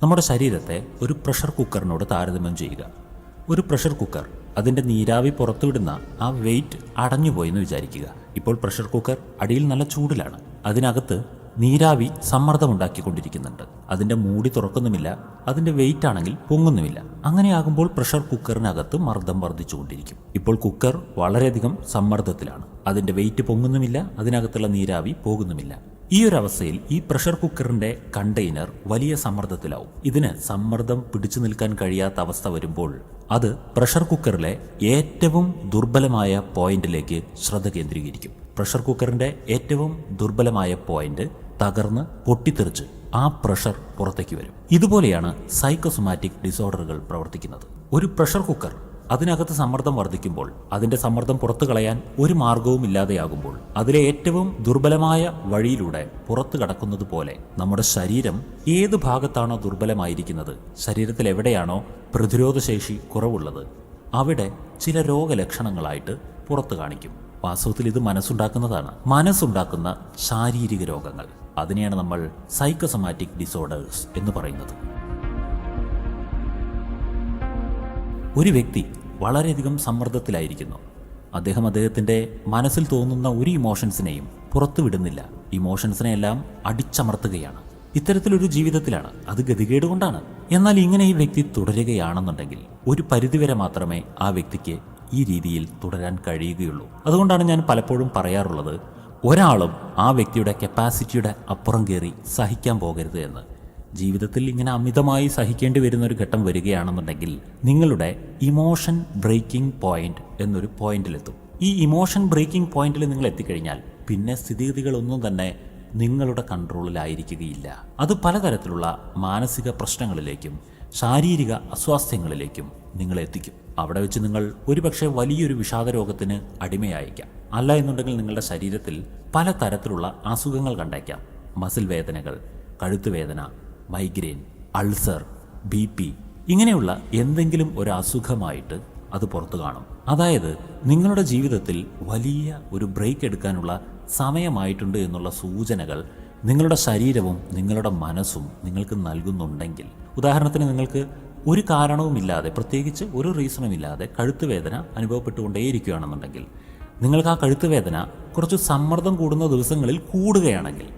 നമ്മുടെ ശരീരത്തെ ഒരു പ്രഷർ കുക്കറിനോട് താരതമ്യം ചെയ്യുക. ഒരു പ്രഷർ കുക്കർ അതിൻ്റെ നീരാവി പുറത്തുവിടുന്ന ആ വെയിറ്റ് അടഞ്ഞുപോയി എന്ന് വിചാരിക്കുക. ഇപ്പോൾ പ്രഷർ കുക്കർ അടിയിൽ നല്ല ചൂടിലാണ്. അതിനകത്ത് നീരാവി സമ്മർദ്ദമുണ്ടാക്കിക്കൊണ്ടിരിക്കുന്നുണ്ട്. അതിൻ്റെ മൂടി തുറക്കുന്നുമില്ല, അതിൻ്റെ വെയിറ്റ് ആണെങ്കിൽ പൊങ്ങുന്നുമില്ല. അങ്ങനെയാകുമ്പോൾ പ്രഷർ കുക്കറിനകത്ത് മർദ്ദം വർദ്ധിച്ചുകൊണ്ടിരിക്കും. ഇപ്പോൾ കുക്കർ വളരെയധികം സമ്മർദ്ദത്തിലാണ്. അതിൻ്റെ വെയിറ്റ് പൊങ്ങുന്നുമില്ല, അതിനകത്തുള്ള നീരാവി പോകുന്നുമില്ല. ഈ ഒരു അവസ്ഥയിൽ ഈ പ്രഷർ കുക്കറിന്റെ കണ്ടെയ്നർ വലിയ സമ്മർദ്ദത്തിലാവും. ഇതിന് സമ്മർദ്ദം പിടിച്ചു നിൽക്കാൻ കഴിയാത്ത അവസ്ഥ വരുമ്പോൾ അത് പ്രഷർ കുക്കറിലെ ഏറ്റവും ദുർബലമായ പോയിന്റിലേക്ക് ശ്രദ്ധ കേന്ദ്രീകരിക്കും. പ്രഷർ കുക്കറിന്റെ ഏറ്റവും ദുർബലമായ പോയിന്റ് തകർന്ന് പൊട്ടിത്തെറിച്ച് ആ പ്രഷർ പുറത്തേക്ക് വരും. ഇതുപോലെയാണ് സൈക്കോസൊമാറ്റിക് ഡിസോർഡറുകൾ പ്രവർത്തിക്കുന്നത്. ഒരു പ്രഷർ കുക്കർ അതിനകത്ത് സമ്മർദ്ദം വർദ്ധിക്കുമ്പോൾ, അതിന്റെ സമ്മർദ്ദം പുറത്തു കളയാൻ ഒരു മാർഗവും ഇല്ലാതെയാകുമ്പോൾ, അതിലെ ഏറ്റവും ദുർബലമായ വഴിയിലൂടെ പുറത്തു കടക്കുന്നത് പോലെ നമ്മുടെ ശരീരം ഏത് ഭാഗത്താണോ ദുർബലമായിരിക്കുന്നത്, ശരീരത്തിൽ എവിടെയാണോ പ്രതിരോധശേഷി കുറവുള്ളത്, അവിടെ ചില രോഗലക്ഷണങ്ങളായിട്ട് പുറത്തു കാണിക്കും. വാസ്തവത്തിൽ ഇത് മനസ്സുണ്ടാക്കുന്നതാണ്. മനസ്സുണ്ടാക്കുന്ന ശാരീരിക രോഗങ്ങൾ, അതിനെയാണ് നമ്മൾ സൈക്കോസൊമാറ്റിക് ഡിസോർഡേഴ്സ് എന്ന് പറയുന്നത്. ഒരു വ്യക്തി വളരെയധികം സമ്മർദ്ദത്തിലായിരിക്കുന്നു. അദ്ദേഹത്തിൻ്റെ മനസ്സിൽ തോന്നുന്ന ഒരു ഇമോഷൻസിനെയും പുറത്തുവിടുന്നില്ല. ഇമോഷൻസിനെയെല്ലാം അടിച്ചമർത്തുകയാണ്. ഇത്തരത്തിലൊരു ജീവിതത്തിലാണ്. അത് ഗതികേട് കൊണ്ടാണ്. എന്നാൽ ഇങ്ങനെ ഈ വ്യക്തി തുടരുകയാണെന്നുണ്ടെങ്കിൽ ഒരു പരിധിവരെ മാത്രമേ ആ വ്യക്തിക്ക് ഈ രീതിയിൽ തുടരാൻ കഴിയുകയുള്ളൂ. അതുകൊണ്ടാണ് ഞാൻ പലപ്പോഴും പറയാറുള്ളത്, ഒരാളും ആ വ്യക്തിയുടെ കപ്പാസിറ്റിയുടെ അപ്പുറം കയറി സഹിക്കാൻ പോകരുത് എന്ന്. ജീവിതത്തിൽ ഇങ്ങനെ അമിതമായി സഹിക്കേണ്ടി വരുന്ന ഒരു ഘട്ടം വരികയാണെന്നുണ്ടെങ്കിൽ നിങ്ങളുടെ ഇമോഷൻ ബ്രേക്കിംഗ് പോയിന്റ് എന്നൊരു പോയിന്റിലെത്തും. ഈ ഇമോഷൻ ബ്രേക്കിംഗ് പോയിന്റിൽ നിങ്ങൾ എത്തിക്കഴിഞ്ഞാൽ പിന്നെ സ്ഥിതിഗതികളൊന്നും തന്നെ നിങ്ങളുടെ കൺട്രോളിലായിരിക്കുകയില്ല. അത് പലതരത്തിലുള്ള മാനസിക പ്രശ്നങ്ങളിലേക്കും ശാരീരിക അസ്വാസ്ഥ്യങ്ങളിലേക്കും നിങ്ങളെ എത്തിക്കും. അവിടെ വെച്ച് നിങ്ങൾ ഒരുപക്ഷെ വലിയൊരു വിഷാദ രോഗത്തിന് അടിമയായേക്കാം. അല്ല എന്നുണ്ടെങ്കിൽ നിങ്ങളുടെ ശരീരത്തിൽ പലതരത്തിലുള്ള അസുഖങ്ങൾ കണ്ടേക്കാം. മസിൽ വേദനകൾ, കഴുത്തുവേദന, മൈഗ്രെയിൻ, അൾസർ, BP, ഇങ്ങനെയുള്ള എന്തെങ്കിലും ഒരു അസുഖമായിട്ട് അത് പുറത്തു കാണും. അതായത് നിങ്ങളുടെ ജീവിതത്തിൽ വലിയ ഒരു ബ്രേക്ക് എടുക്കാനുള്ള സമയമായിട്ടുണ്ട് എന്നുള്ള സൂചനകൾ നിങ്ങളുടെ ശരീരവും നിങ്ങളുടെ മനസ്സും നിങ്ങൾക്ക് നൽകുന്നുണ്ടെങ്കിൽ, ഉദാഹരണത്തിന് നിങ്ങൾക്ക് ഒരു കാരണവുമില്ലാതെ, പ്രത്യേകിച്ച് ഒരു റീസണുമില്ലാതെ കഴുത്തുവേദന അനുഭവപ്പെട്ടുകൊണ്ടേയിരിക്കുകയാണെന്നുണ്ടെങ്കിൽ, നിങ്ങൾക്ക് ആ കഴുത്തുവേദന കുറച്ച് സമ്മർദ്ദം കൂടുന്ന ദിവസങ്ങളിൽ കൂടുകയാണെങ്കിൽ,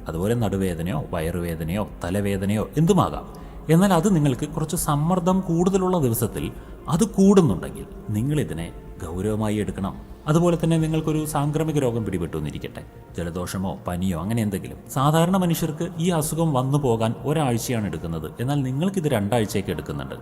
അതുപോലെ നടുവേദനയോ വയറുവേദനയോ തലവേദനയോ എന്തുമാകാം, എന്നാൽ അത് നിങ്ങൾക്ക് കുറച്ച് സമ്മർദ്ദം കൂടുതലുള്ള ദിവസത്തിൽ അത് കൂടുന്നുണ്ടെങ്കിൽ നിങ്ങളിതിനെ ഗൗരവമായി എടുക്കണം. അതുപോലെ തന്നെ നിങ്ങൾക്കൊരു സാംക്രമിക രോഗം പിടിപെട്ടു എന്നിരിക്കട്ടെ, ജലദോഷമോ പനിയോ അങ്ങനെ എന്തെങ്കിലും. സാധാരണ മനുഷ്യർക്ക് ഈ അസുഖം വന്നു പോകാൻ ഒരാഴ്ചയാണ് എടുക്കുന്നത്, എന്നാൽ നിങ്ങൾക്കിത് 2 ആഴ്ചയൊക്കെ എടുക്കുന്നുണ്ട്.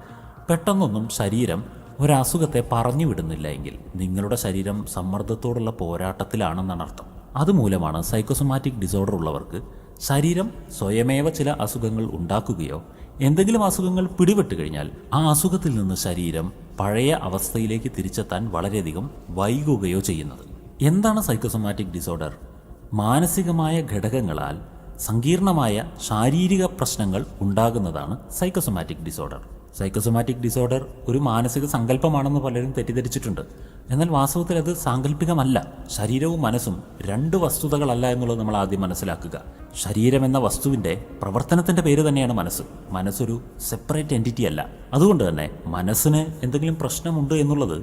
പെട്ടെന്നൊന്നും ശരീരം ഒരസുഖത്തെ പറഞ്ഞു വിടുന്നില്ല എങ്കിൽ നിങ്ങളുടെ ശരീരം സമ്മർദ്ദത്തോടുള്ള പോരാട്ടത്തിലാണെന്നാണ് അർത്ഥം. അതുമൂലമാണ് സൈക്കോസൊമാറ്റിക് ഡിസോർഡർ ഉള്ളവർക്ക് ശരീരം സ്വയമേവ ചില അസുഖങ്ങൾ ഉണ്ടാക്കുകയോ എന്തെങ്കിലും അസുഖങ്ങൾ പിടിപെട്ട് കഴിഞ്ഞാൽ ആ അസുഖത്തിൽ നിന്ന് ശരീരം പഴയ അവസ്ഥയിലേക്ക് തിരിച്ചെത്താൻ വളരെയധികം വൈകുകയോ ചെയ്യുന്നത്. എന്താണ് സൈക്കോസൊമാറ്റിക് ഡിസോർഡർ? മാനസികമായ ഘടകങ്ങളാൽ സങ്കീർണമായ ശാരീരിക പ്രശ്നങ്ങൾ ഉണ്ടാകുന്നതാണ് സൈക്കോസൊമാറ്റിക് ഡിസോർഡർ. സൈക്കോസൊമാറ്റിക് ഡിസോർഡർ ഒരു മാനസിക സങ്കല്പമാണെന്ന് പലരും തെറ്റിദ്ധരിച്ചിട്ടുണ്ട്. എന്നാൽ വാസ്തവത്തിൽ അത് സാങ്കല്പികമല്ല. ശരീരവും മനസ്സും 2 വസ്തുതകളല്ല എന്നുള്ളത് നമ്മൾ ആദ്യം മനസ്സിലാക്കുക. ശരീരം എന്ന വസ്തുവിൻ്റെ പ്രവർത്തനത്തിൻ്റെ പേര് തന്നെയാണ് മനസ്സ്. മനസ്സൊരു സെപ്പറേറ്റ് എൻറ്റിറ്റി അല്ല. അതുകൊണ്ട് തന്നെ മനസ്സിന് എന്തെങ്കിലും പ്രശ്നമുണ്ട് എന്നുള്ളത്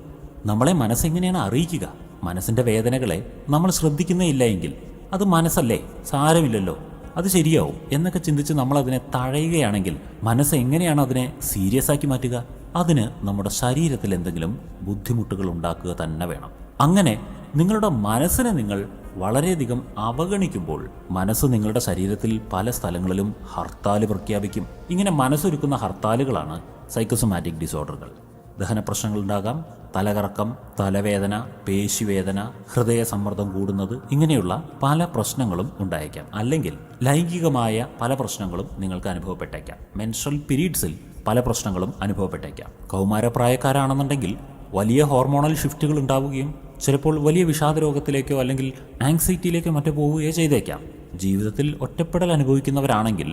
നമ്മളെ മനസ്സെങ്ങനെയാണ് അറിയിക്കുക? മനസ്സിൻ്റെ വേദനകളെ നമ്മൾ ശ്രദ്ധിക്കുന്നേ ഇല്ല എങ്കിൽ അത് മനസ്സല്ലേ, സാരമില്ലല്ലോ, അത് ശരിയാവും എന്നൊക്കെ ചിന്തിച്ച് നമ്മളതിനെ തഴയുകയാണെങ്കിൽ മനസ്സ് എങ്ങനെയാണ് അതിനെ സീരിയസ് ആക്കി മാറ്റുക? അതിന് നമ്മുടെ ശരീരത്തിൽ എന്തെങ്കിലും ബുദ്ധിമുട്ടുകൾ ഉണ്ടാക്കുക തന്നെ വേണം. അങ്ങനെ നിങ്ങളുടെ മനസ്സിനെ നിങ്ങൾ വളരെയധികം അവഗണിക്കുമ്പോൾ മനസ്സ് നിങ്ങളുടെ ശരീരത്തിൽ പല സ്ഥലങ്ങളിലും ഹർത്താൽ പ്രഖ്യാപിക്കും. ഇങ്ങനെ മനസ്സൊരുക്കുന്ന ഹർത്താലുകളാണ് സൈക്കോസൊമാറ്റിക് ഡിസോർഡറുകൾ. ദഹന പ്രശ്നങ്ങളുണ്ടാകാം, തലകറക്കം, തലവേദന, പേശിവേദന, ഹൃദയ സമ്മർദ്ദം കൂടുന്നത്, ഇങ്ങനെയുള്ള പല പ്രശ്നങ്ങളും ഉണ്ടായേക്കാം. അല്ലെങ്കിൽ ലൈംഗികമായ പല പ്രശ്നങ്ങളും നിങ്ങൾക്ക് അനുഭവപ്പെട്ടേക്കാം. മെൻസ്ട്രൽ പീരീഡ്സിൽ പല പ്രശ്നങ്ങളും അനുഭവപ്പെട്ടേക്കാം. കൗമാരപ്രായക്കാരാണെന്നുണ്ടെങ്കിൽ വലിയ ഹോർമോണൽ ഷിഫ്റ്റുകൾ ഉണ്ടാവുകയും ചിലപ്പോൾ വലിയ വിഷാദ രോഗത്തിലേക്കോ അല്ലെങ്കിൽ ആങ്സൈറ്റിയിലേക്കോ മറ്റോ പോവുകയോ ചെയ്തേക്കാം. ജീവിതത്തിൽ ഒറ്റപ്പെടൽ അനുഭവിക്കുന്നവരാണെങ്കിൽ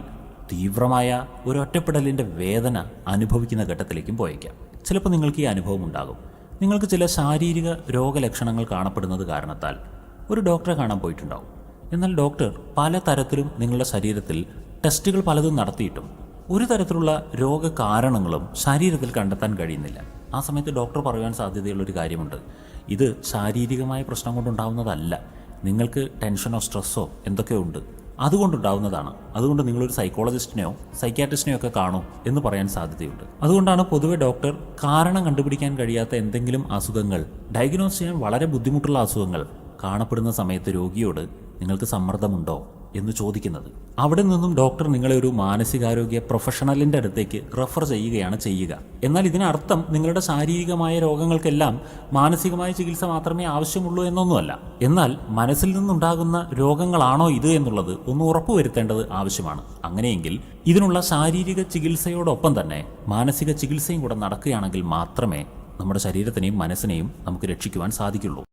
തീവ്രമായ ഒരു ഒറ്റപ്പെടലിൻ്റെ വേദന അനുഭവിക്കുന്ന ഘട്ടത്തിലേക്കും പോയേക്കാം. ചിലപ്പോൾ നിങ്ങൾക്ക് ഈ അനുഭവം ഉണ്ടാകും. നിങ്ങൾക്ക് ചില ശാരീരിക രോഗലക്ഷണങ്ങൾ കാണപ്പെടുന്നത് കാരണത്താൽ ഒരു ഡോക്ടറെ കാണാൻ പോയിട്ടുണ്ടാവും. എന്നാൽ ഡോക്ടർ പല തരത്തിലും നിങ്ങളുടെ ശരീരത്തിൽ ടെസ്റ്റുകൾ പലതും നടത്തിയിട്ടും ഒരു തരത്തിലുള്ള രോഗകാരണങ്ങളും ശരീരത്തിൽ കണ്ടെത്താൻ കഴിയുന്നില്ല. ആ സമയത്ത് ഡോക്ടർ പറയാൻ സാധ്യതയുള്ളൊരു കാര്യമുണ്ട്, ഇത് ശാരീരികമായ പ്രശ്നം കൊണ്ടുണ്ടാവുന്നതല്ല, നിങ്ങൾക്ക് ടെൻഷനോ സ്ട്രെസ്സോ എന്തൊക്കെയോ ഉണ്ട്, അതുകൊണ്ടുണ്ടാവുന്നതാണ്. അതുകൊണ്ട് നിങ്ങളൊരു സൈക്കോളജിസ്റ്റിനെയോ സൈക്യാട്രിസ്റ്റിനെയോ ഒക്കെ കാണും എന്ന് പറയാൻ സാധ്യതയുണ്ട്. അതുകൊണ്ടാണ് പൊതുവെ ഡോക്ടർ കാരണം കണ്ടുപിടിക്കാൻ കഴിയാത്ത എന്തെങ്കിലും അസുഖങ്ങൾ, ഡയഗ്നോസ് ചെയ്യാൻ വളരെ ബുദ്ധിമുട്ടുള്ള അസുഖങ്ങൾ കാണപ്പെടുന്ന സമയത്ത് രോഗിയോട് നിങ്ങൾക്ക് സമ്മർദ്ദമുണ്ടോ എന്ന് ചോദിക്കുന്നത്. അവിടെ നിന്നും ഡോക്ടർ നിങ്ങളെ ഒരു മാനസികാരോഗ്യ പ്രൊഫഷണലിൻ്റെ അടുത്തേക്ക് റെഫർ ചെയ്യുകയാണ് ചെയ്യുക. എന്നാൽ ഇതിനർത്ഥം നിങ്ങളുടെ ശാരീരികമായ രോഗങ്ങൾക്കെല്ലാം മാനസികമായ ചികിത്സ മാത്രമേ ആവശ്യമുള്ളൂ എന്നൊന്നുമല്ല. എന്നാൽ മനസ്സിൽ നിന്നുണ്ടാകുന്ന രോഗങ്ങളാണോ ഇത് എന്നുള്ളത് ഒന്ന് ഉറപ്പുവരുത്തേണ്ടത് ആവശ്യമാണ്. അങ്ങനെയെങ്കിൽ ഇതിനുള്ള ശാരീരിക ചികിത്സയോടൊപ്പം തന്നെ മാനസിക ചികിത്സയും കൂടെ നടക്കുകയാണെങ്കിൽ മാത്രമേ നമ്മുടെ ശരീരത്തിനെയും മനസ്സിനെയും നമുക്ക് രക്ഷിക്കുവാൻ സാധിക്കുള്ളൂ.